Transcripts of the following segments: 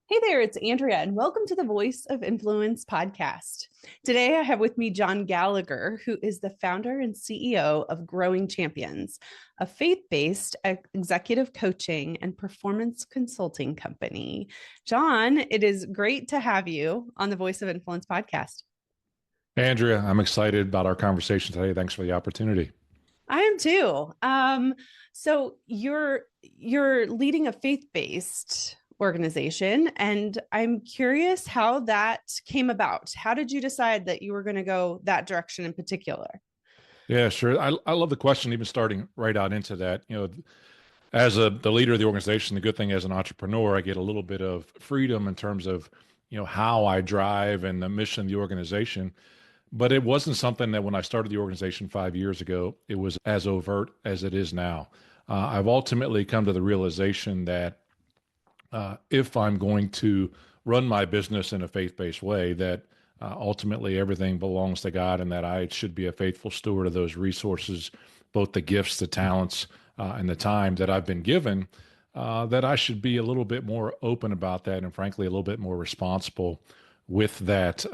Hey there, it's Andrea, and welcome to the Voice of Influence podcast. Today, I have with me John Gallagher, who is the founder and CEO of Growing Champions, a faith based executive coaching and performance consulting company. John, it is great to have you on the Voice of Influence podcast. Andrea, I'm excited about our conversation today. Thanks for the opportunity. I am too. So you're leading a faith-based organization, and I'm curious how that came about. How did you decide that you were going to go that direction in particular? Yeah, sure. I love the question, even starting right out into that. As the leader of the organization, the good thing as an entrepreneur, I get a little bit of freedom in terms of, how I drive and the mission of the organization. But it wasn't something that when I started the organization 5 years ago, it was as overt as it is now. I've ultimately come to the realization that if I'm going to run my business in a faith-based way, that ultimately everything belongs to God, and that I should be a faithful steward of those resources, both the gifts, the talents, and the time that I've been given. That I should be a little bit more open about that, and frankly, a little bit more responsible with that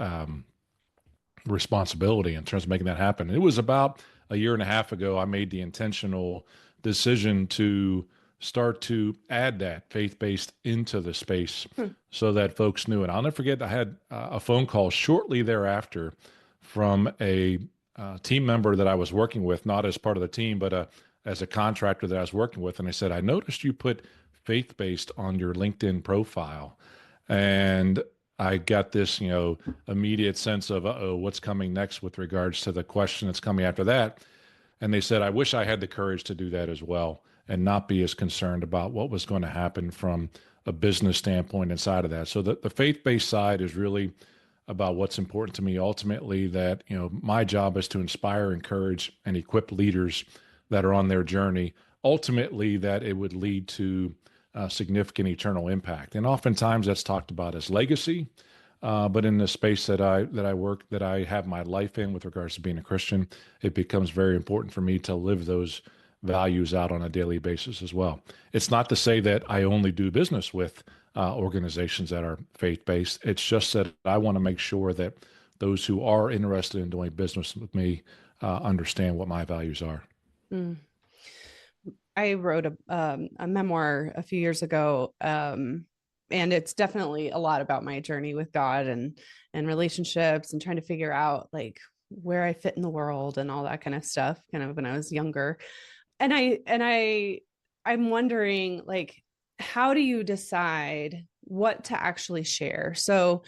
responsibility in terms of making that happen. It was about a year and a half ago I made the intentional decision to start to add that faith based into the space Hmm. so that folks knew it. I'll never forget, I had a phone call shortly thereafter from a team member that I was working with, not as part of the team, but as a contractor that I was working with. And I said, I noticed you put faith based on your LinkedIn profile. And I got this, immediate sense of, oh, what's coming next with regards to the question that's coming after that. And they said, I wish I had the courage to do that as well and not be as concerned about what was going to happen from a business standpoint inside of that. So the faith-based side is really about what's important to me ultimately, that, my job is to inspire, encourage, and equip leaders that are on their journey, ultimately that it would lead to significant eternal impact. And oftentimes that's talked about as legacy. But in the space that I work, that I have my life in with regards to being a Christian, it becomes very important for me to live those values out on a daily basis as well. It's not to say that I only do business with organizations that are faith-based. It's just that I want to make sure that those who are interested in doing business with me understand what my values are. Mm. I wrote a memoir a few years ago, and it's definitely a lot about my journey with God and relationships and trying to figure out like where I fit in the world and all that kind of stuff. Kind of when I was younger, I'm wondering like how do you decide what to actually share? So,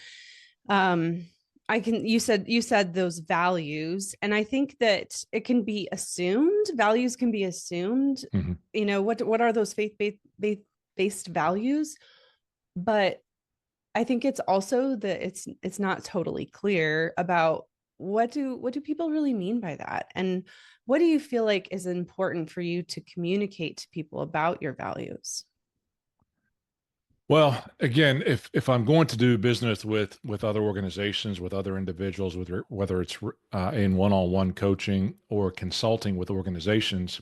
um, I can you said those values, and I think that it can be assumed, values can be assumed. Mhm. What are those based values? But I think it's also that it's not totally clear about what do people really mean by that, and what do you feel like is important for you to communicate to people about your values? Well, again, if I'm going to do business with other organizations, with other individuals, whether it's in one-on-one coaching or consulting with organizations,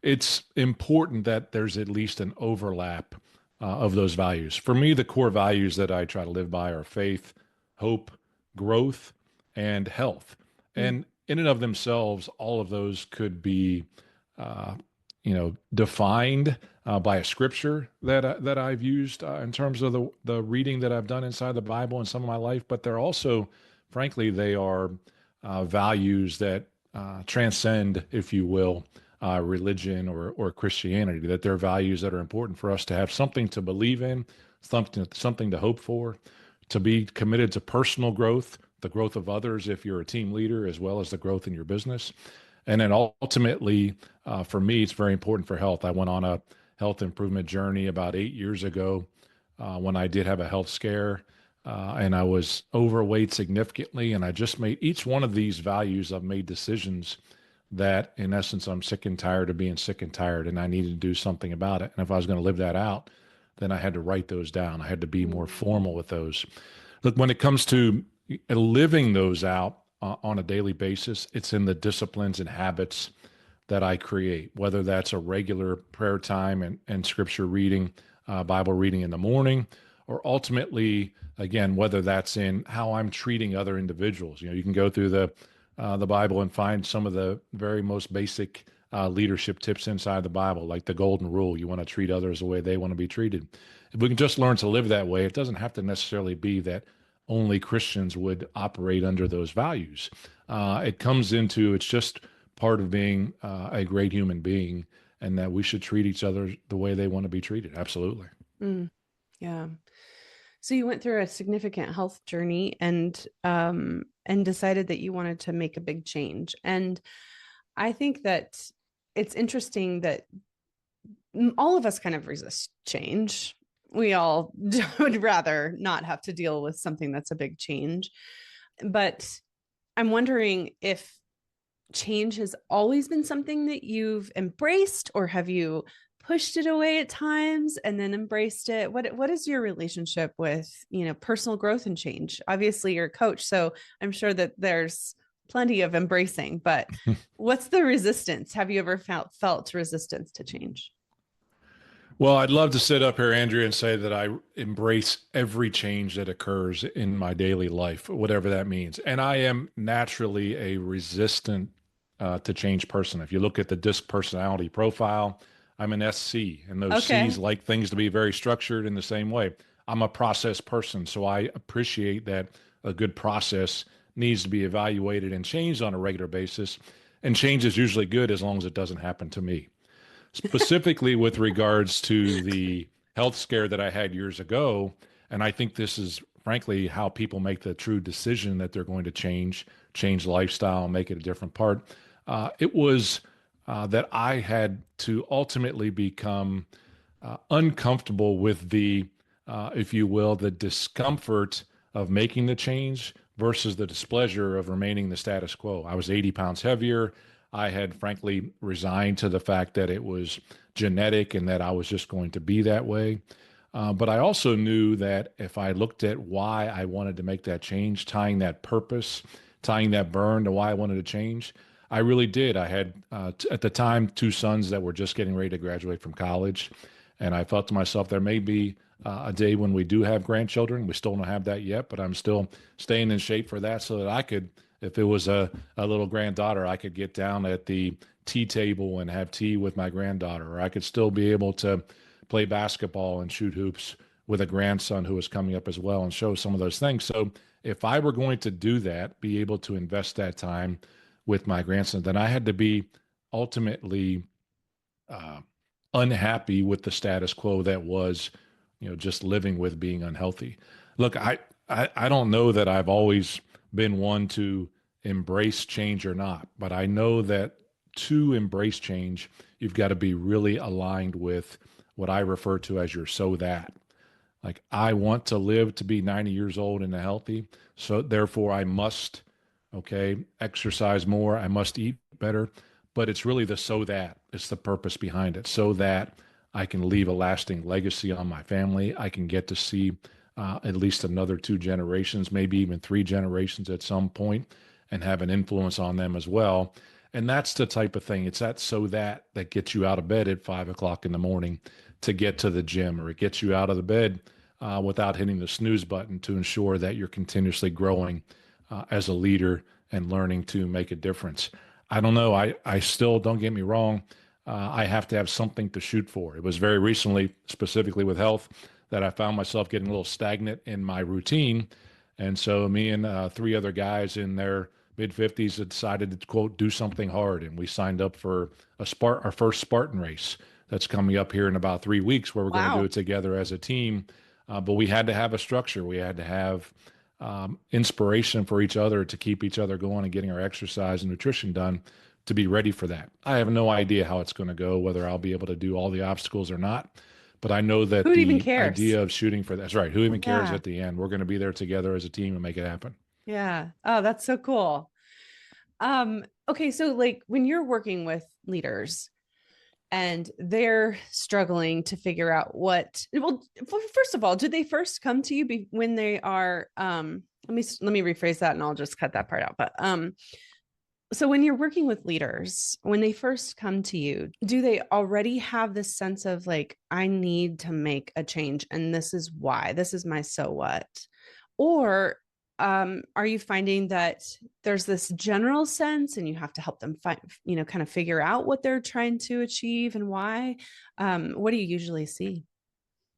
it's important that there's at least an overlap of those values. For me, the core values that I try to live by are faith, hope, growth, and health. Mm. And in and of themselves, all of those could be uh, defined by a scripture that I've used in terms of the reading that I've done inside the Bible in some of my life. But they're also, frankly, they are values that transcend, if you will, religion or Christianity. That they're values that are important for us to have something to believe in, something to hope for, to be committed to personal growth, the growth of others if you're a team leader, as well as the growth in your business. And then ultimately, for me, it's very important for health. I went on a health improvement journey about 8 years ago when I did have a health scare, and I was overweight significantly. And I just made each one of these values, I've made decisions that, in essence, I'm sick and tired of being sick and tired, and I needed to do something about it. And if I was going to live that out, then I had to write those down. I had to be more formal with those. Look, when it comes to living those out on a daily basis, it's in the disciplines and habits that I create, whether that's a regular prayer time and scripture reading, Bible reading in the morning, or ultimately, again, whether that's in how I'm treating other individuals. You can go through the Bible and find some of the very most basic leadership tips inside the Bible, like the golden rule. You want to treat others the way they want to be treated. If we can just learn to live that way, it doesn't have to necessarily be that only Christians would operate under those values. It comes into, it's just part of being a great human being, and that we should treat each other the way they want to be treated. Absolutely. Yeah. So you went through a significant health journey and decided that you wanted to make a big change. And I think that it's interesting that all of us kind of resist change. We all would rather not have to deal with something that's a big change. But I'm wondering if change has always been something that you've embraced, or have you pushed it away at times and then embraced it? What is your relationship with, personal growth and change? Obviously you're a coach, so I'm sure that there's plenty of embracing, but what's the resistance? Have you ever felt resistance to change? Well, I'd love to sit up here, Andrea, and say that I embrace every change that occurs in my daily life, whatever that means. And I am naturally a resistant to change person. If you look at the DISC personality profile, I'm an SC, and those Cs Okay. like things to be very structured in the same way. I'm a process person, so I appreciate that a good process needs to be evaluated and changed on a regular basis. And change is usually good as long as it doesn't happen to me. Specifically with regards to the health scare that I had years ago. And I think this is frankly how people make the true decision that they're going to change lifestyle, make it a different part. It was that I had to ultimately become uncomfortable with if you will, the discomfort of making the change versus the displeasure of remaining the status quo. I was 80 pounds heavier. I had frankly resigned to the fact that it was genetic and that I was just going to be that way. But I also knew that if I looked at why I wanted to make that change, tying that purpose, tying that burn to why I wanted to change, I really did. I had, at the time, two sons that were just getting ready to graduate from college. And I thought to myself, there may be a day when we do have grandchildren. We still don't have that yet, but I'm still staying in shape for that so that I could, if it was a little granddaughter, I could get down at the tea table and have tea with my granddaughter, or I could still be able to play basketball and shoot hoops with a grandson who was coming up as well and show some of those things. So if I were going to do that, be able to invest that time with my grandson, then I had to be ultimately uh, unhappy with the status quo that was, just living with being unhealthy. Look, I don't know that I've always been one to embrace change or not, but I know that to embrace change, you've got to be really aligned with what I refer to as your so that. Like, I want to live to be 90 years old and healthy. So therefore I must, okay, exercise more. I must eat better. But it's really the so that, it's the purpose behind it, so that I can leave a lasting legacy on my family. I can get to see at least another two generations, maybe even three generations at some point, and have an influence on them as well. And that's the type of thing. It's that so that gets you out of bed at 5 o'clock in the morning to get to the gym, or it gets you out of the bed without hitting the snooze button to ensure that you're continuously growing as a leader and learning to make a difference. I don't know. I still, don't get me wrong, I have to have something to shoot for. It was very recently, specifically with health, that I found myself getting a little stagnant in my routine. And so me and three other guys in their mid 50s had decided to, quote, do something hard. And we signed up for our first Spartan race that's coming up here in about 3 weeks, where we're going to do Wow. it together as a team. But we had to have a structure. We had to have inspiration for each other to keep each other going and getting our exercise and nutrition done to be ready for that. I have no idea how it's going to go, whether I'll be able to do all the obstacles or not. But I know that Who even the cares? idea of shooting for that's right. Who even cares Yeah. at the end? We're going to be there together as a team and make it happen. Yeah. Oh, that's so cool. Okay, so like when you're working with leaders and they're struggling to figure out first of all, do they first come to you when they are let me rephrase that and I'll just cut that part out. But So when you're working with leaders, when they first come to you, do they already have this sense of like, I need to make a change and this is why, this is my so what? Or are you finding that there's this general sense and you have to help them find, kind of figure out what they're trying to achieve and why? What do you usually see?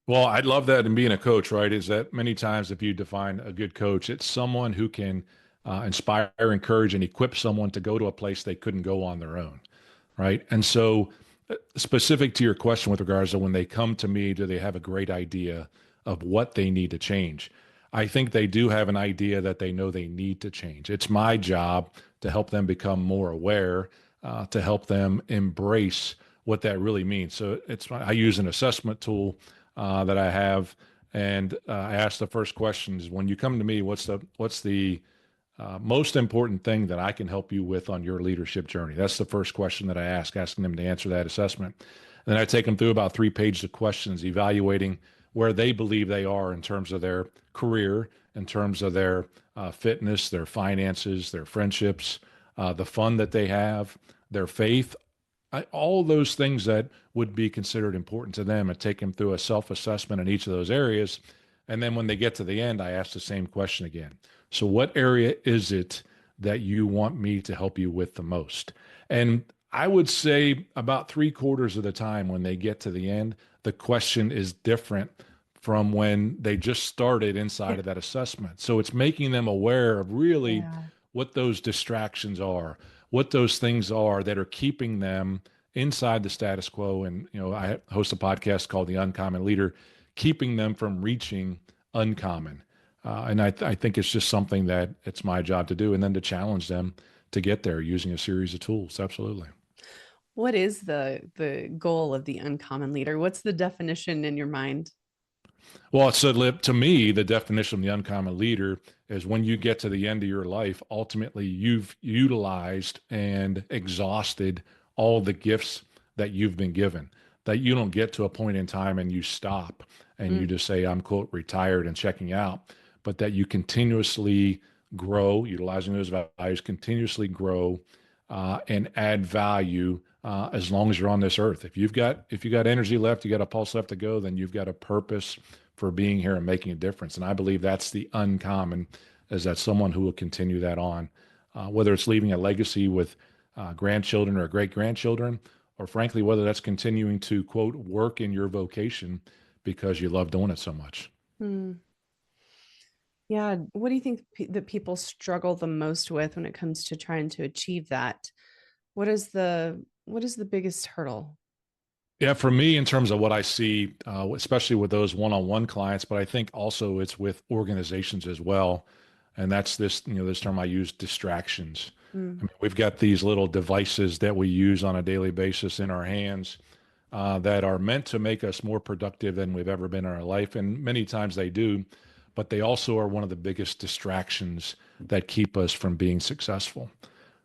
Well, I'd love that in being a coach, right? Is that many times if you define a good coach, it's someone who can inspire, encourage, and equip someone to go to a place they couldn't go on their own, right? And so, specific to your question with regards to when they come to me, do they have a great idea of what they need to change? I think they do have an idea that they know they need to change. It's my job to help them become more aware, to help them embrace what that really means. So I use an assessment tool that I have, and I ask the first questions when you come to me. What's the most important thing that I can help you with on your leadership journey? That's the first question that I ask, asking them to answer that assessment. And then I take them through about 3 pages of questions, evaluating where they believe they are in terms of their career, in terms of their fitness, their finances, their friendships, the fun that they have, their faith, all those things that would be considered important to them, and take them through a self-assessment in each of those areas. And then when they get to the end, I ask the same question again. So what area is it that you want me to help you with the most? And I would say about 3/4 of the time when they get to the end, the question is different from when they just started inside of that assessment. So it's making them aware of really Yeah. what those distractions are, what those things are that are keeping them inside the status quo. And, I host a podcast called The Uncommon Leader, keeping them from reaching uncommon. And I think it's just something that it's my job to do, and then to challenge them to get there using a series of tools. Absolutely. What is the goal of the uncommon leader? What's the definition in your mind? Well, so to me, the definition of the uncommon leader is when you get to the end of your life, ultimately you've utilized and exhausted all the gifts that you've been given, that you don't get to a point in time and you stop and you Mm. just say, I'm quote, retired and checking out, but that you continuously grow, utilizing those values, continuously grow and add value as long as you're on this earth. If you got energy left, you got a pulse left to go, then you've got a purpose for being here and making a difference. And I believe that's the uncommon, is that someone who will continue that on, whether it's leaving a legacy with grandchildren or great grandchildren, or frankly, whether that's continuing to quote work in your vocation because you love doing it so much. Mm. Yeah. What do you think that people struggle the most with when it comes to trying to achieve that? What is the biggest hurdle? Yeah, for me, in terms of what I see, especially with those one-on-one clients, but I think also it's with organizations as well. And that's this term I use, distractions. I Mm. mean, we've got these little devices that we use on a daily basis in our hands that are meant to make us more productive than we've ever been in our life. And many times they do, but they also are one of the biggest distractions that keep us from being successful.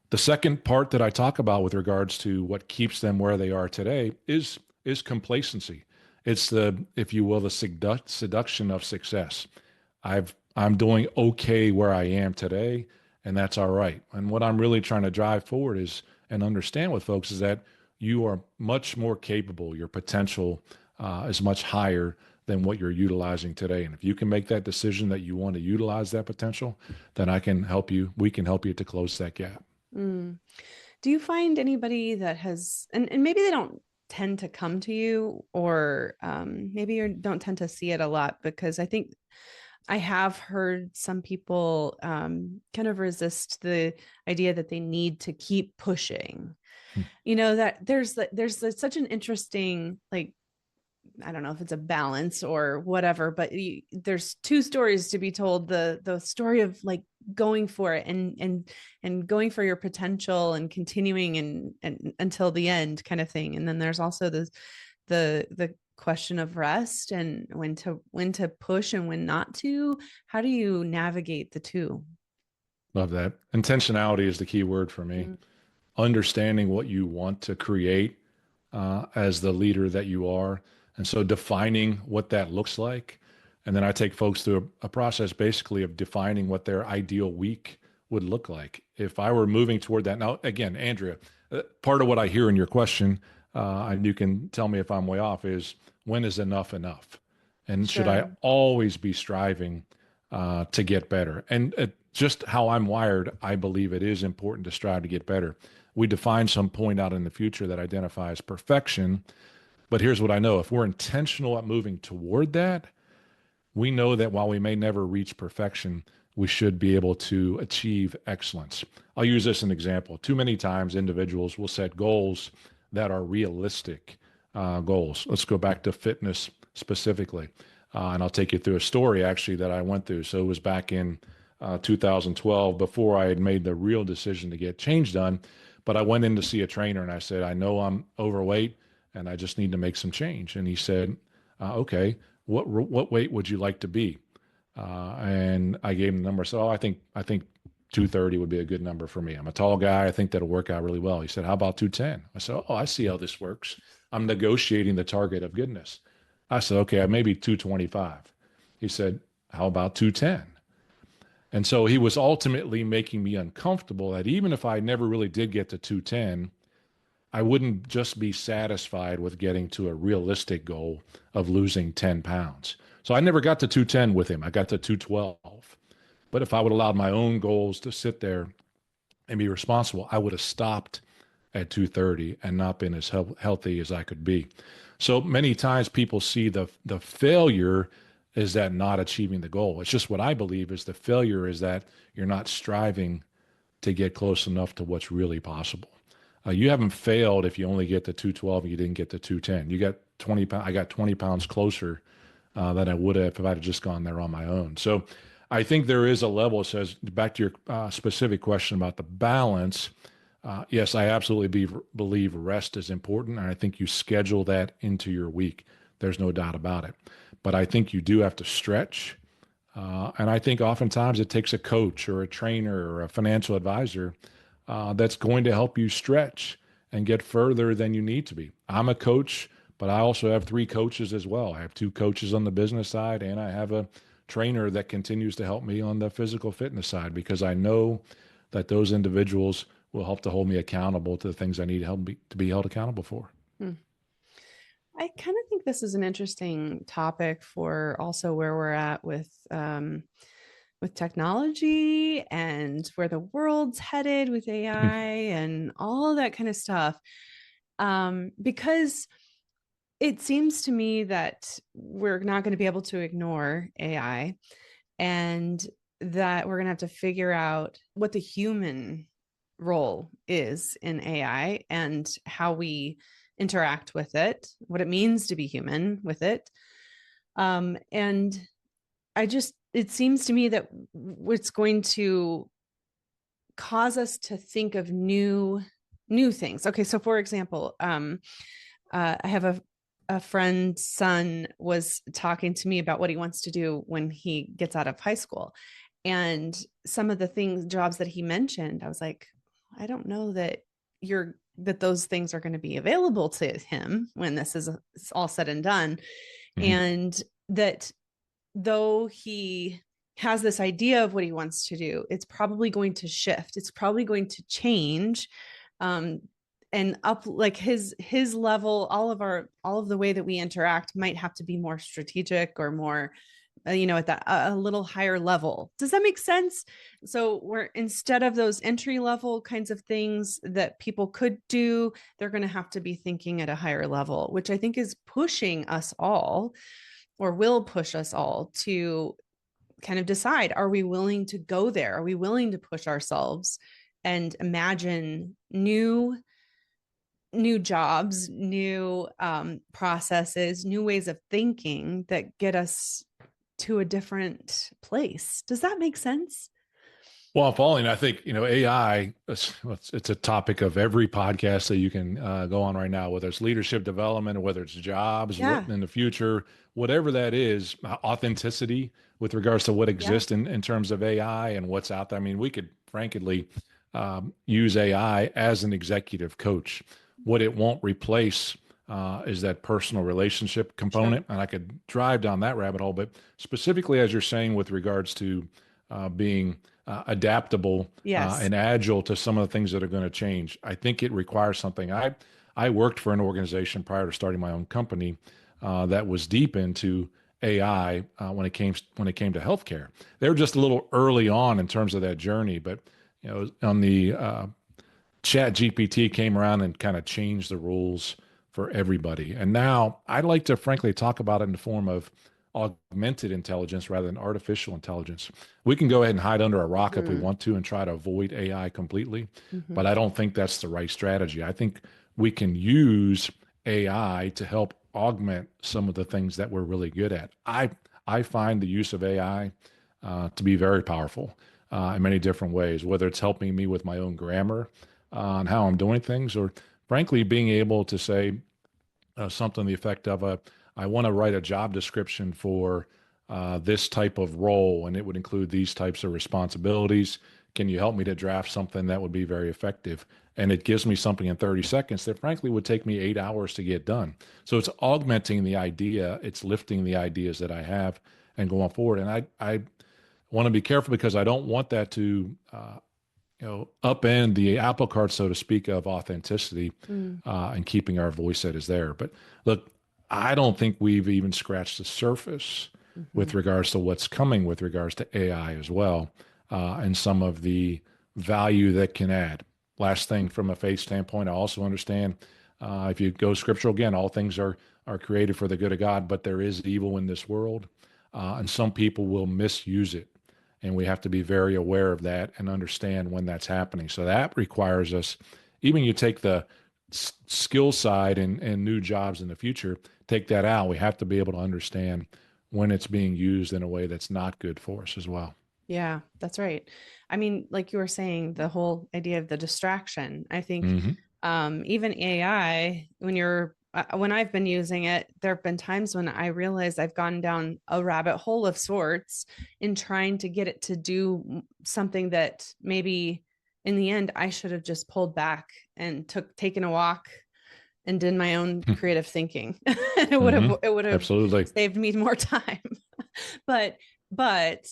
The second part that I talk about with regards to what keeps them where they are today is complacency. It's the, if you will, the seduction of success. I'm doing okay where I am today, and that's all right. And what I'm really trying to drive forward is and understand with folks is that you are much more capable. Your potential is much higher than what you're utilizing today. And if you can make that decision that you want to utilize that potential, then I can help you. We can help you to close that gap. Mm. Do you find anybody that has, and maybe they don't tend to come to you, or maybe you don't tend to see it a lot, because I think I have heard some people kind of resist the idea that they need to keep pushing. Hmm. That such an interesting, like, I don't know if it's a balance or whatever, but there's two stories to be told. The story of like going for it and going for your potential and continuing and until the end kind of thing. And then there's also the question of rest and when to push and when not to. How do you navigate the two? Love that. Intentionality is the key word for me. Mm. Understanding what you want to create as the leader that you are. And so defining what that looks like. And then I take folks through a process basically of defining what their ideal week would look like if I were moving toward that. Now, again, Andrea, part of what I hear in your question, and you can tell me if I'm way off, is when is enough enough? And should I Sure. always be striving to get better? And just how I'm wired, I believe it is important to strive to get better. We define some point out in the future that identifies perfection. But here's what I know: if we're intentional at moving toward that, we know that while we may never reach perfection, we should be able to achieve excellence. I'll use this as an example. Too many times, individuals will set goals that are realistic goals. Let's go back to fitness specifically. And I'll take you through a story actually that I went through. So it was back in 2012 before I had made the real decision to get change done. But I went in to see a trainer and I said, I know I'm overweight and I just need to make some change. And he said, okay, what weight would you like to be? And I gave him the number. So I think 230 would be a good number for me. I'm a tall guy. I think that'll work out really well. He said, how about 210? I said, oh, I see how this works. I'm negotiating the target of goodness. I said, okay, maybe 225. He said, how about 210? And so he was ultimately making me uncomfortable that even if I never really did get to 210, I wouldn't just be satisfied with getting to a realistic goal of losing 10 pounds. So I never got to 210 with him. I got to 212. But if I would allowed my own goals to sit there and be responsible, I would have stopped at 230 and not been as healthy as I could be. So many times people see the failure is that not achieving the goal. It's just what I believe is the failure is that you're not striving to get close enough to what's really possible. You haven't failed if you only get to 212 and you didn't get to 210. You got 20 pounds. I got 20 pounds closer than I would have if I'd have just gone there on my own. So I think there is a level that says, back to your specific question about the balance. Yes, I absolutely believe rest is important. And I think you schedule that into your week. There's no doubt about it. But I think you do have to stretch. And I think oftentimes it takes a coach or a trainer or a financial advisor that's going to help you stretch and get further than you need to be. I'm a coach, but I also have 3 coaches as well. I have 2 coaches on the business side, and I have a trainer that continues to help me on the physical fitness side because I know that those individuals will help to hold me accountable to the things I need help to be held accountable for. I kind of think this is an interesting topic for also where we're at with technology and where the world's headed with AI and all that kind of stuff. Because it seems to me that we're not going to be able to ignore AI and that we're going to have to figure out what the human role is in AI and how we interact with it, what it means to be human with it. And it seems to me that it's going to cause us to think of new things. Okay, so for example, I have a friend's son was talking to me about what he wants to do when he gets out of high school. And some of the jobs that he mentioned, I was like, I don't know that those things are going to be available to him when this is all said and done. Mm-hmm. And that though he has this idea of what he wants to do, it's probably going to shift. It's probably going to change. And up like his level, all of the way that we interact might have to be more strategic or more, at that a little higher level. Does that make sense? So we're, instead of those entry level kinds of things that people could do, they're going to have to be thinking at a higher level, which I think is pushing us all, or will push us all to kind of decide, are we willing to go there? Are we willing to push ourselves and imagine new jobs, new processes, new ways of thinking that get us to a different place? Does that make sense? Well, I'm following. I think, AI, it's a topic of every podcast that you can go on right now, whether it's leadership development or whether it's jobs in the future, whatever that is, authenticity with regards to what exists in terms of AI and what's out there. I mean, we could frankly use AI as an executive coach. What it won't replace is that personal relationship component. Sure. And I could drive down that rabbit hole, but specifically, as you're saying, with regards to being adaptable Yes. and agile to some of the things that are going to change. I think it requires something. I worked for an organization prior to starting my own company that was deep into AI when it came to healthcare. They were just a little early on in terms of that journey, but on the Chat GPT came around and kind of changed the rules for everybody. And now I'd like to frankly talk about it in the form of augmented intelligence rather than artificial intelligence. We can go ahead and hide under a rock if we Mm-hmm. want to and try to avoid AI completely, Mm-hmm. but I don't think that's the right strategy. I think we can use AI to help augment some of the things that we're really good at. I find the use of AI to be very powerful in many different ways, whether it's helping me with my own grammar on how I'm doing things, or frankly, being able to say something to the effect of I want to write a job description for this type of role, and it would include these types of responsibilities. Can you help me to draft something that would be very effective? And it gives me something in 30 seconds that frankly would take me 8 hours to get done. So it's augmenting the idea, it's lifting the ideas that I have and going forward. And I want to be careful because I don't want that to upend the apple cart, so to speak, of authenticity and keeping our voice that is there. But look, I don't think we've even scratched the surface Mm-hmm. with regards to what's coming with regards to AI as well, and some of the value that can add. Last thing, from a faith standpoint, I also understand if you go scriptural again, all things are created for the good of God, but there is evil in this world, and some people will misuse it. And we have to be very aware of that and understand when that's happening. So that requires us, even you take the skill side and new jobs in the future, take that out. We have to be able to understand when it's being used in a way that's not good for us as well. Yeah, that's right. I mean, like you were saying, the whole idea of the distraction. I think Hmm. even AI, when I've been using it, there have been times when I realize I've gone down a rabbit hole of sorts in trying to get it to do something that maybe in the end I should have just pulled back and taken a walk and did my own creative thinking. Hmm. It would have Absolutely. saved me more time. but but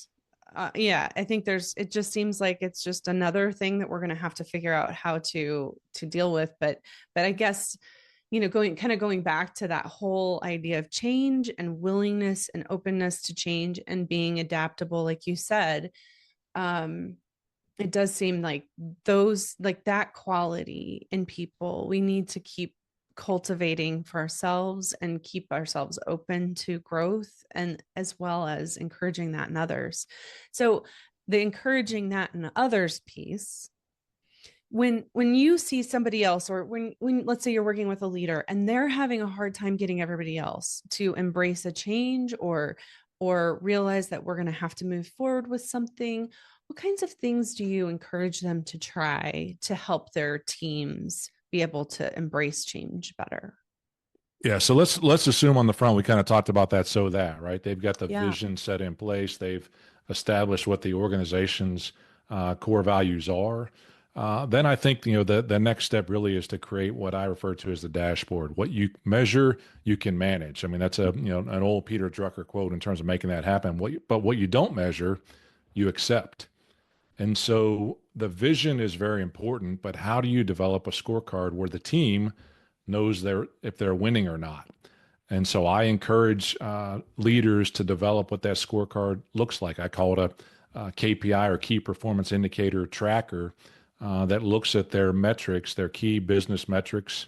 yeah, I think it just seems like it's just another thing that we're going to have to figure out how to deal with. But I guess, going back to that whole idea of change and willingness and openness to change and being adaptable, like you said, um, it does seem like that quality in people, we need to keep cultivating for ourselves and keep ourselves open to growth, and as well as encouraging that in others. So the encouraging that in others piece, when you see somebody else, or when let's say you're working with a leader and they're having a hard time getting everybody else to embrace a change, or realize that we're going to have to move forward with something, what kinds of things do you encourage them to try to help their teams be able to embrace change better? Yeah, so let's assume on the front we kind of talked about that, so that right, they've got the Yeah. vision set in place, they've established what the organization's core values are. Then I think the next step really is to create what I refer to as the dashboard. What you measure, you can manage. I mean, that's an old Peter Drucker quote in terms of making that happen. But what you don't measure, you accept. And so the vision is very important, but how do you develop a scorecard where the team knows if they're winning or not? And so I encourage leaders to develop what that scorecard looks like. I call it a KPI, or key performance indicator tracker, that looks at their metrics, their key business metrics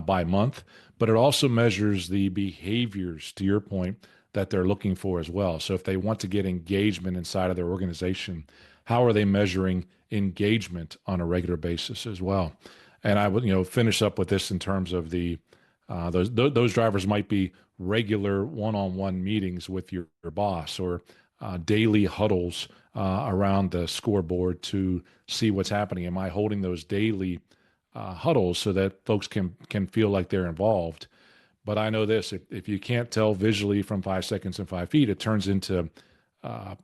by month, but it also measures the behaviors, to your point, that they're looking for as well. So if they want to get engagement inside of their organization, how are they measuring engagement on a regular basis as well? And I would, finish up with this in terms of those drivers might be regular one-on-one meetings with your boss, or daily huddles around the scoreboard to see what's happening. Am I holding those daily huddles so that folks can feel like they're involved? But I know this: if you can't tell visually from 5 seconds and 5 feet, it turns into uh,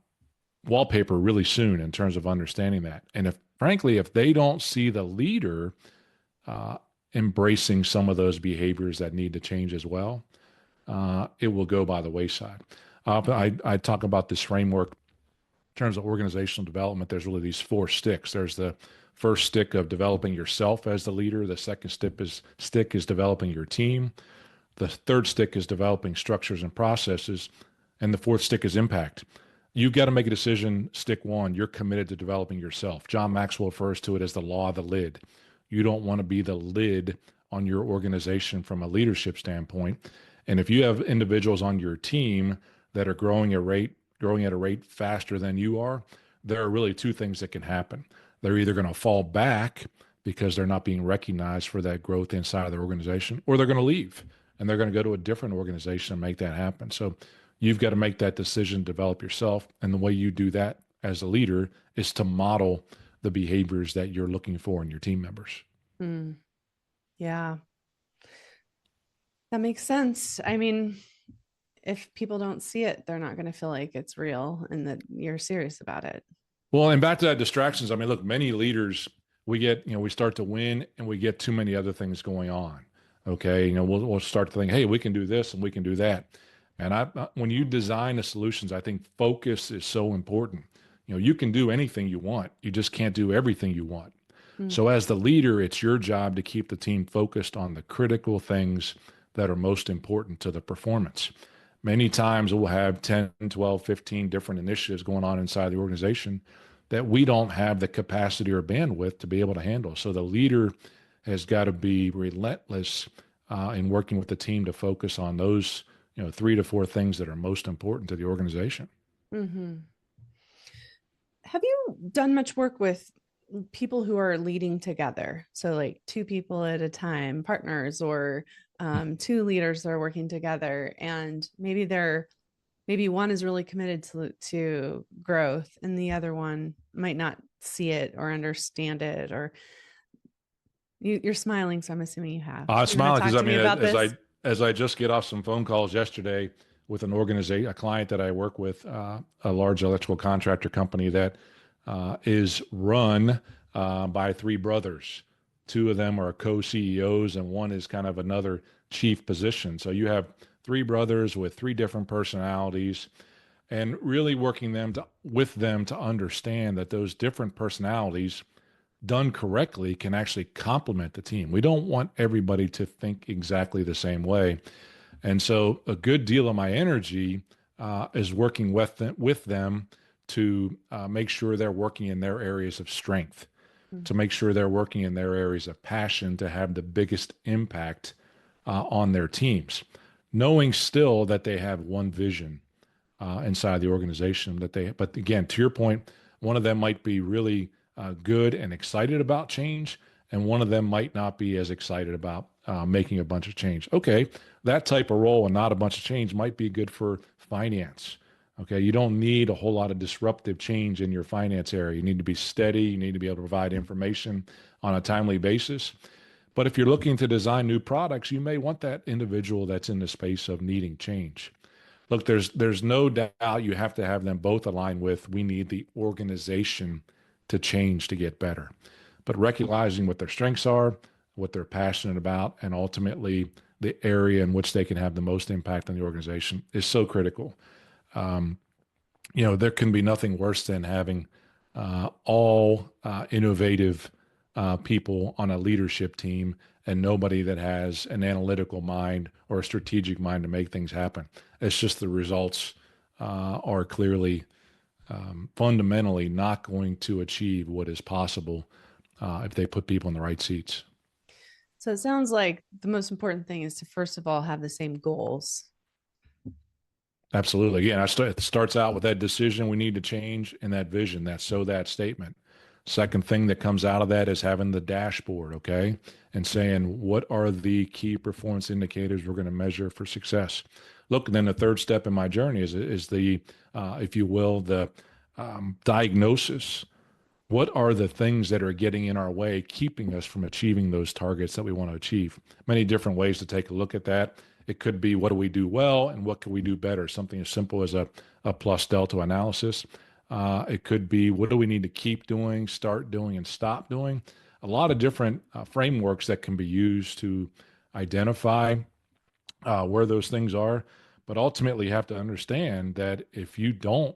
wallpaper really soon in terms of understanding that. And if they don't see the leader uh, embracing some of those behaviors that need to change as well, it will go by the wayside. I talk about this framework terms of organizational development, there's really these four sticks. There's the first stick of developing yourself as the leader. The second stick is developing your team. The third stick is developing structures and processes. And the fourth stick is impact. You've got to make a decision. Stick one, you're committed to developing yourself. John Maxwell refers to it as the law of the lid. You don't want to be the lid on your organization from a leadership standpoint. And if you have individuals on your team that are growing at a rate faster than you are, there are really two things that can happen. They're either going to fall back because they're not being recognized for that growth inside of their organization, or they're going to leave and they're going to go to a different organization and make that happen. So you've got to make that decision, develop yourself. And the way you do that as a leader is to model the behaviors that you're looking for in your team members. Mm. Yeah. That makes sense. I mean, if people don't see it, they're not going to feel like it's real and that you're serious about it. Well, and back to that distractions. I mean, look, many leaders, we start to win and we get too many other things going on. Okay. We'll start to think, hey, we can do this and we can do that. And when you design the solutions, I think focus is so important. You can do anything you want. You just can't do everything you want. So as the leader, it's your job to keep the team focused on the critical things that are most important to the performance. Many times we'll have 10, 12, 15 different initiatives going on inside the organization that we don't have the capacity or bandwidth to be able to handle. So the leader has got to be relentless in working with the team to focus on those 3 to 4 things that are most important to the organization. Mm-hmm. Have you done much work with people who are leading together? So like 2 people at a time, partners, or 2 leaders that are working together, and maybe one is really committed to growth and the other one might not see it or understand it. Or you're smiling, so I'm assuming you have. I'm smiling because as I just get off some phone calls yesterday with a client that I work with, a large electrical contractor company that is run by 3 brothers. 2 of them are co-CEOs and one is kind of another chief position. So you have 3 brothers with 3 different personalities, and really working with them to understand that those different personalities done correctly can actually complement the team. We don't want everybody to think exactly the same way. And so a good deal of my energy is working with them to make sure they're working in their areas of strength, to make sure they're working in their areas of passion to have the biggest impact on their teams, knowing still that they have one vision inside the organization but again, to your point, one of them might be really good and excited about change, and one of them might not be as excited about making a bunch of change. Okay, that type of role and not a bunch of change might be good for finance. Okay, you don't need a whole lot of disruptive change in your finance area. You need to be steady. You need to be able to provide information on a timely basis. But if you're looking to design new products, you may want that individual that's in the space of needing change. Look, there's no doubt you have to have them both align with, we need the organization to change to get better. But recognizing what their strengths are, what they're passionate about, and ultimately the area in which they can have the most impact on the organization is so critical. There can be nothing worse than having all innovative people on a leadership team and nobody that has an analytical mind or a strategic mind to make things happen. It's just the results are clearly fundamentally not going to achieve what is possible if they put people in the right seats. So it sounds like the most important thing is to first of all have the same goals. Absolutely. Again, it starts out with that decision we need to change and that vision, that statement. Second thing that comes out of that is having the dashboard, okay, and saying what are the key performance indicators we're going to measure for success. Look, then the third step in my journey is the, if you will, the diagnosis. What are the things that are getting in our way, keeping us from achieving those targets that we want to achieve? Many different ways to take a look at that. It could be, what do we do well and what can we do better? Something as simple as a plus delta analysis. It could be, what do we need to keep doing, start doing, and stop doing? A lot of different frameworks that can be used to identify where those things are. But ultimately, you have to understand that if you don't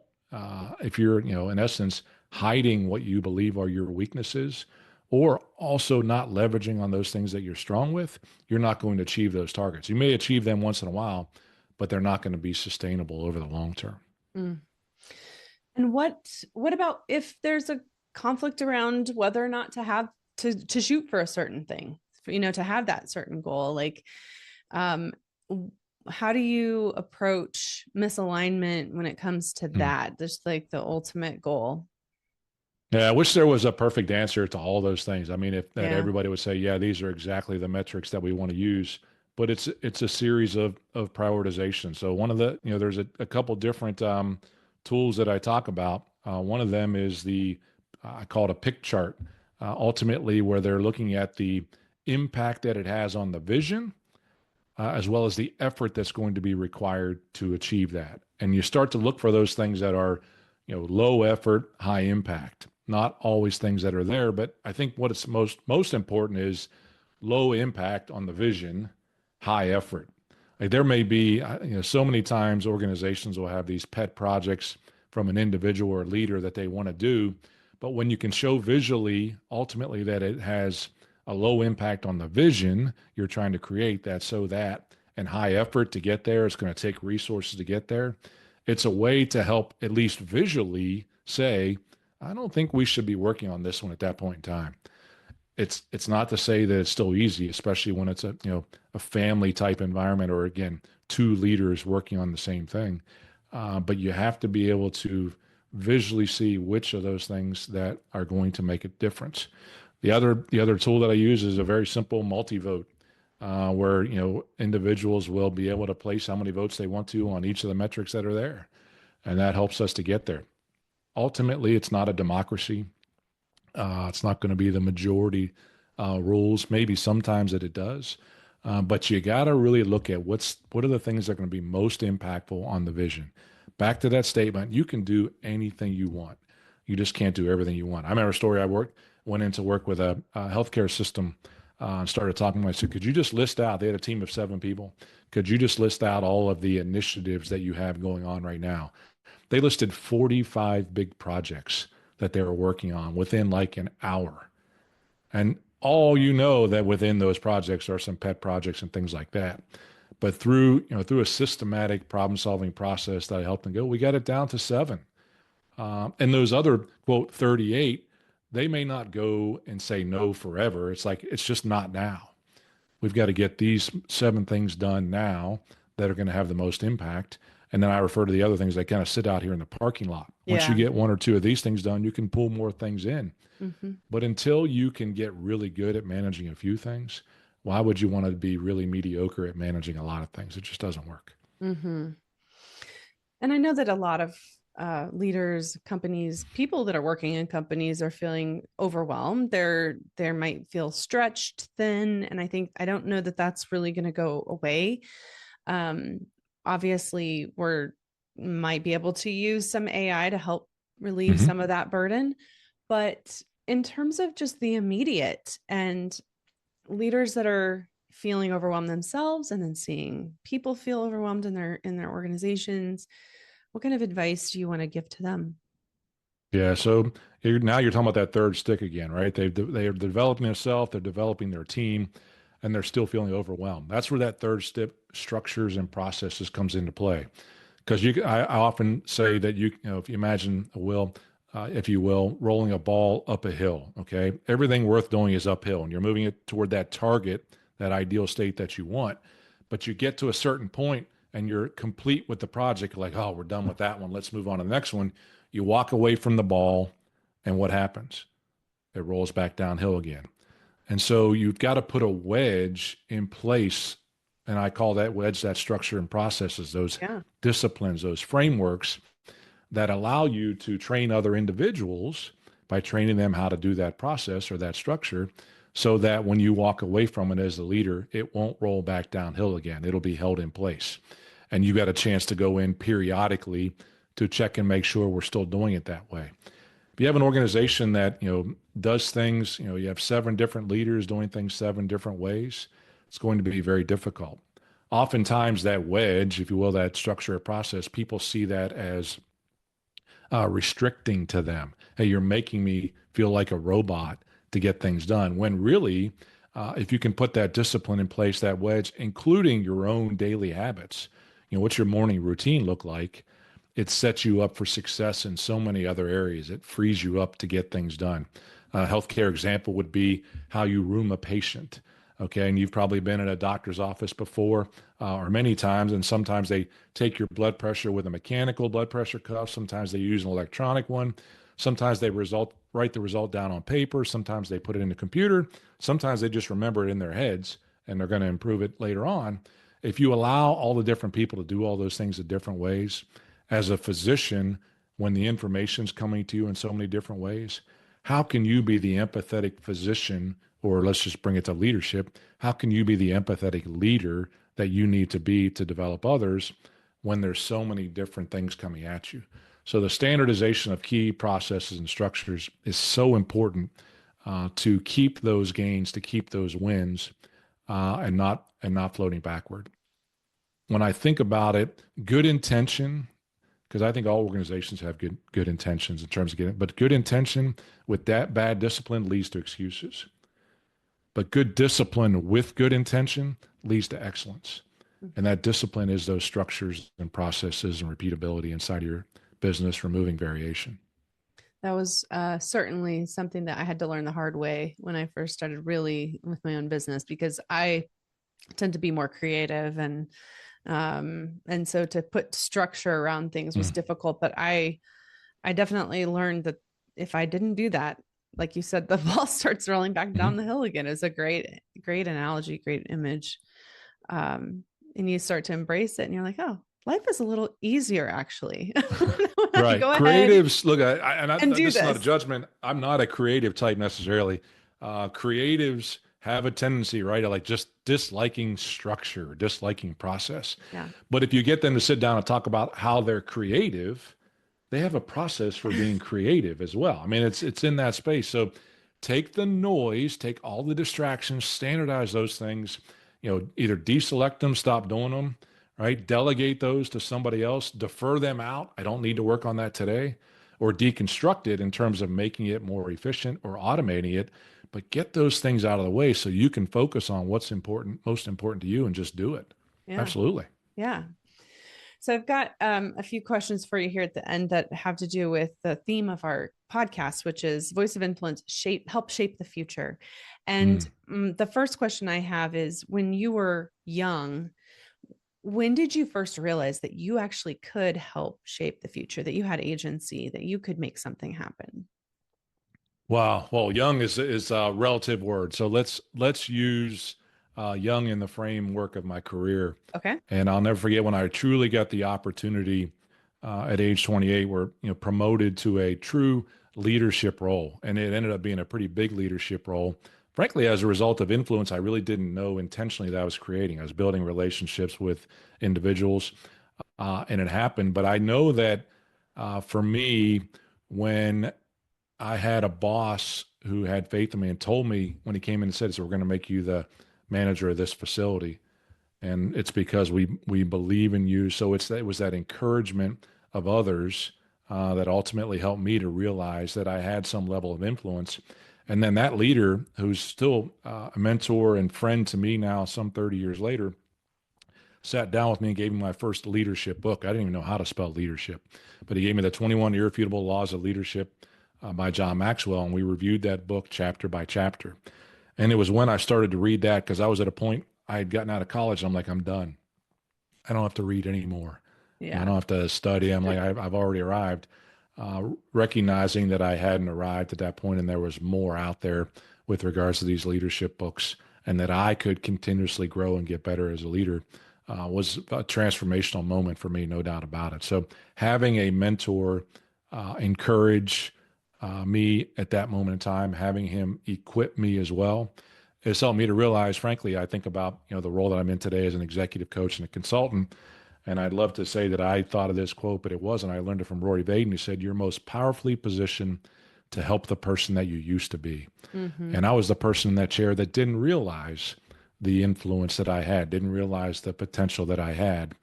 if you're, in essence, hiding what you believe are your weaknesses, or also not leveraging on those things that you're strong with, you're not going to achieve those targets. You may achieve them once in a while, but they're not going to be sustainable over the long term. Mm. And what about if there's a conflict around whether or not to have to shoot for a certain thing, to have that certain goal? Like, um, how do you approach misalignment when it comes to Mm. that? Just like the ultimate goal. Yeah, I wish there was a perfect answer to all those things. I mean, if that Yeah. everybody would say, yeah, these are exactly the metrics that we want to use, but it's a series of prioritization. So one of the, there's a couple different tools that I talk about. One of them is I call it a pick chart, ultimately where they're looking at the impact that it has on the vision, as well as the effort that's going to be required to achieve that. And you start to look for those things that are, low effort, high impact. Not always things that are there, but I think what is most important is low impact on the vision, high effort. Like there may be, so many times organizations will have these pet projects from an individual or leader that they want to do, but when you can show visually, ultimately, that it has a low impact on the vision you're trying to create, and high effort to get there, it's going to take resources to get there. It's a way to help at least visually say, I don't think we should be working on this one at that point in time. It's not to say that it's still easy, especially when it's a family type environment, or again, two leaders working on the same thing. But you have to be able to visually see which of those things that are going to make a difference. The other tool that I use is a very simple multi-vote, where individuals will be able to place how many votes they want to on each of the metrics that are there, and that helps us to get there. Ultimately, it's not a democracy. It's not going to be the majority rules. Maybe sometimes that it does, but you got to really look at what are the things that are going to be most impactful on the vision. Back to that statement, you can do anything you want. You just can't do everything you want. I remember a story. Went into work with a healthcare system, and started talking to them. I said, could you just list out, they had a team of 7 people. Could you just list out all of the initiatives that you have going on right now? They listed 45 big projects that they were working on within like an hour. And that within those projects are some pet projects and things like that. But through a systematic problem solving process that I helped them go, we got it down to 7. And those other, quote, 38, they may not go and say no forever. It's like, it's just not now. We've got to get these 7 things done now that are going to have the most impact. And then I refer to the other things that kind of sit out here in the parking lot. Once you get 1 or 2 of these things done, you can pull more things in. Mm-hmm. But until you can get really good at managing a few things, why would you want to be really mediocre at managing a lot of things? It just doesn't work. Mm-hmm. And I know that a lot of leaders, companies, people that are working in companies are feeling overwhelmed. They might feel stretched thin, and I don't know that that's really going to go away. Obviously, might be able to use some AI to help relieve some of that burden, but in terms of just the immediate and leaders that are feeling overwhelmed themselves, and then seeing people feel overwhelmed in their organizations, what kind of advice do you want to give to them? Yeah, so now you're talking about that third stick again, right? They are developing themselves, they're developing their team, and they're still feeling overwhelmed. That's where that third step, structures and processes, comes into play. Because I often say that if you imagine if you will, rolling a ball up a hill. Okay, everything worth doing is uphill, and you're moving it toward that target, that ideal state that you want. But you get to a certain point, and you're complete with the project. Like, oh, we're done with that one. Let's move on to the next one. You walk away from the ball, and what happens? It rolls back downhill again. And so you've got to put a wedge in place. And I call that wedge that structure and processes, those disciplines, those frameworks that allow you to train other individuals by training them how to do that process or that structure, so that when you walk away from it as the leader, it won't roll back downhill again. It'll be held in place. And you got a chance to go in periodically to check and make sure we're still doing it that way. If you have an organization that, does things, you have 7 different leaders doing things 7 different ways, it's going to be very difficult. Oftentimes that wedge, if you will, that structure or process, people see that as restricting to them. Hey, you're making me feel like a robot to get things done. When really, if you can put that discipline in place, that wedge, including your own daily habits, what's your morning routine look like? It sets you up for success in so many other areas. It frees you up to get things done. A healthcare example would be how you room a patient. Okay, and you've probably been in a doctor's office before, or many times, and sometimes they take your blood pressure with a mechanical blood pressure cuff. Sometimes they use an electronic one. Sometimes they write the result down on paper. Sometimes they put it in the computer. Sometimes they just remember it in their heads, and they're going to improve it later on. If you allow all the different people to do all those things in different ways, as a physician, when the information's coming to you in so many different ways, how can you be the empathetic physician, or let's just bring it to leadership? How can you be the empathetic leader that you need to be to develop others when there's so many different things coming at you? So the standardization of key processes and structures is so important to keep those gains, to keep those wins, and not floating backward. When I think about it, good intention, because I think all organizations have good intentions in terms of getting, but good intention with that bad discipline leads to excuses. But good discipline with good intention leads to excellence. And that discipline is those structures and processes and repeatability inside your business, removing variation. That was certainly something that I had to learn the hard way when I first started really with my own business, because I tend to be more creative, and so to put structure around things was difficult. But I definitely learned that if I didn't do that, like you said, the ball starts rolling back down the hill again. It's a great analogy, great image. And you start to embrace it, and you're like, oh, life is a little easier, actually. Right. Go Creatives, look, this is not a judgment. I'm not a creative type necessarily. Creatives have a tendency, right, of like just disliking structure, disliking process. Yeah. But if you get them to sit down and talk about how they're creative, they have a process for being creative as well. I mean, it's in that space. So take the noise, take all the distractions, standardize those things, either deselect them, stop doing them, right? Delegate those to somebody else, defer them out. I don't need to work on that today, or deconstruct it in terms of making it more efficient or automating it, but get those things out of the way so you can focus on what's most important to you, and just do it. Yeah. Absolutely. Yeah. So I've got a few questions for you here at the end that have to do with the theme of our podcast, which is voice of influence, help shape the future. And the first question I have is, when you were young, when did you first realize that you actually could help shape the future, that you had agency, that you could make something happen? Wow. Well, young is a relative word. So let's use young in the framework of my career. Okay. And I'll never forget when I truly got the opportunity at age 28, where promoted to a true leadership role, and it ended up being a pretty big leadership role. Frankly, as a result of influence, I really didn't know intentionally that I was creating. I was building relationships with individuals, and it happened. But I know that for me, when I had a boss who had faith in me and told me when he came in and said, "So we're going to make you the manager of this facility, and it's because we believe in you." So it was that encouragement of others that ultimately helped me to realize that I had some level of influence. And then that leader, who's still a mentor and friend to me now, some 30 years later, sat down with me and gave me my first leadership book. I didn't even know how to spell leadership, but he gave me the 21 Irrefutable Laws of Leadership by John Maxwell, and we reviewed that book chapter by chapter. And it was when I started to read that, because I was at a point, I had gotten out of college, and I'm like, I'm done. I don't have to read anymore. Yeah. I don't have to study. I'm like, I've already arrived. Recognizing that I hadn't arrived at that point, and there was more out there with regards to these leadership books, and that I could continuously grow and get better as a leader, was a transformational moment for me, no doubt about it. So having a mentor encourage me at that moment in time, having him equip me as well, it's helped me to realize, frankly, I think about the role that I'm in today as an executive coach and a consultant. And I'd love to say that I thought of this quote, but it wasn't. I learned it from Rory Vaden, who said, "You're most powerfully positioned to help the person that you used to be." And I was the person in that chair that didn't realize the influence that I had, didn't realize the potential that I had.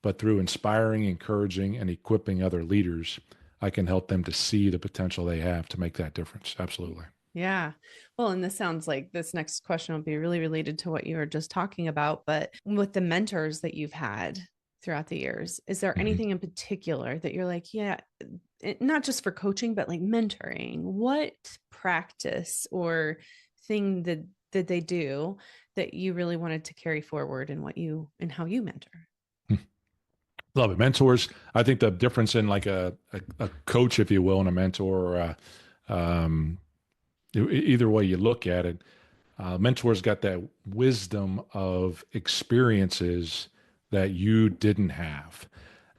But through inspiring, encouraging, and equipping other leaders, I can help them to see the potential they have to make that difference. Absolutely. Yeah. Well, and this sounds like this next question will be really related to what you were just talking about. But with the mentors that you've had throughout the years, is there Mm-hmm. anything in particular that you're like, yeah, not just for coaching, but like mentoring? What practice or thing that they do that you really wanted to carry forward in what you and how you mentor? Love it. Mentors. I think the difference in like a coach, if you will, and a mentor, or either way you look at it, mentors got that wisdom of experiences that you didn't have.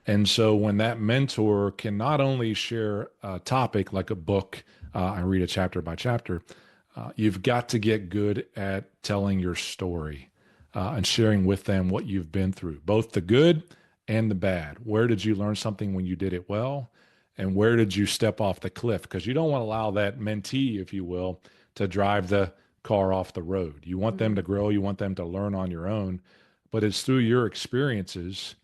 And so when that mentor can not only share a topic like a book, and read a chapter by chapter, you've got to get good at telling your story and sharing with them what you've been through, both the good and the bad. Where did you learn something when you did it well? And where did you step off the cliff? Because you don't want to allow that mentee, if you will, to drive the car off the road. You want them to grow, you want them to learn on your own, but it's through your experiences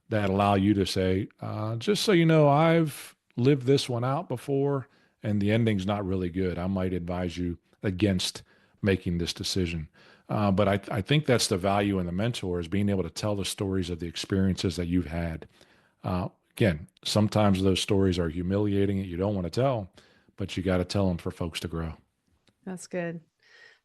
that allow you to say, just so you know, I've lived this one out before and the ending's not really good. I might advise you against making this decision. But I think that's the value in the mentor is being able to tell the stories of the experiences that you've had. Again, sometimes those stories are humiliating and you don't want to tell, but you got to tell them for folks to grow. That's good.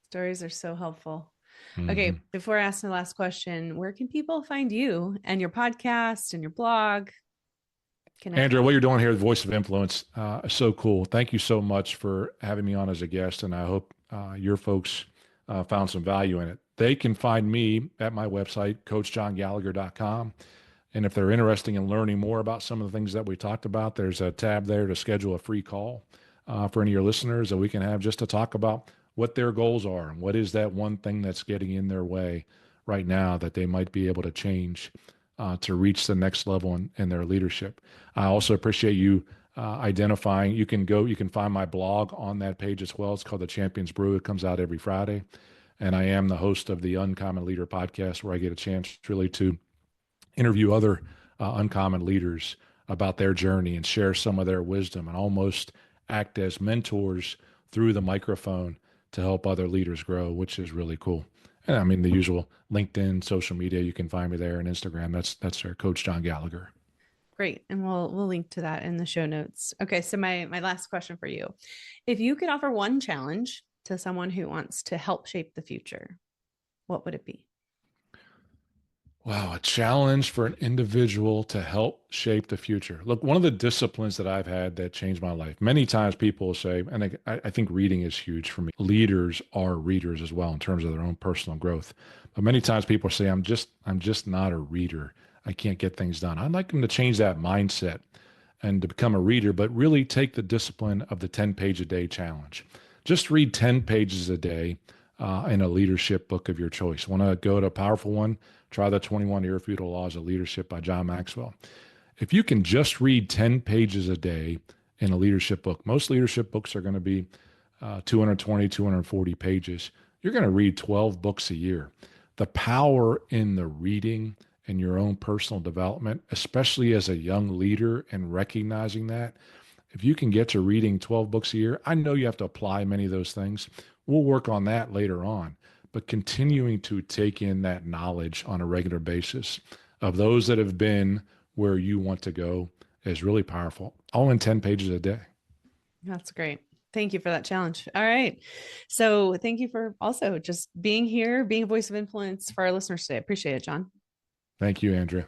Stories are so helpful. Mm-hmm. Okay, before I ask the last question, where can people find you and your podcast and your blog? Connect with Andrea, what you. you're doing here, the Voice of Influence, is so cool. Thank you so much for having me on as a guest, and I hope your folks found some value in it. They can find me at my website, coachjohngallagher.com. And if they're interested in learning more about some of the things that we talked about, there's a tab there to schedule a free call for any of your listeners that we can have just to talk about what their goals are and what is that one thing that's getting in their way right now that they might be able to change to reach the next level in their leadership. I also appreciate you identifying. You can find my blog on that page as well. It's called The Champions Brew. It comes out every Friday. And I am the host of the Uncommon Leader podcast, where I get a chance really to interview other uncommon leaders about their journey and share some of their wisdom and almost act as mentors through the microphone to help other leaders grow, which is really cool. And I mean, the usual LinkedIn, social media, you can find me there, and Instagram. That's our Coach John Gallagher. Great. And we'll link to that in the show notes. Okay. So my last question for you. If you could offer one challenge to someone who wants to help shape the future, what would it be? Wow, a challenge for an individual to help shape the future. Look, one of the disciplines that I've had that changed my life, many times people say, and I think reading is huge for me. Leaders are readers as well in terms of their own personal growth. But many times people say, I'm just not a reader. I can't get things done. I'd like them to change that mindset and to become a reader, but really take the discipline of the 10-page a day challenge. Just read 10 pages a day in a leadership book of your choice. Want to go to a powerful one? Try the 21 Irrefutable Laws of Leadership by John Maxwell. If you can just read 10 pages a day in a leadership book, most leadership books are going to be 220, 240 pages. You're going to read 12 books a year. The power in the reading and your own personal development, especially as a young leader and recognizing that, if you can get to reading 12 books a year, I know you have to apply many of those things. We'll work on that later on, but continuing to take in that knowledge on a regular basis of those that have been where you want to go is really powerful, all in 10 pages a day. That's great. Thank you for that challenge. All right. So thank you for also just being here, being a voice of influence for our listeners today. I appreciate it, John. Thank you, Andrea.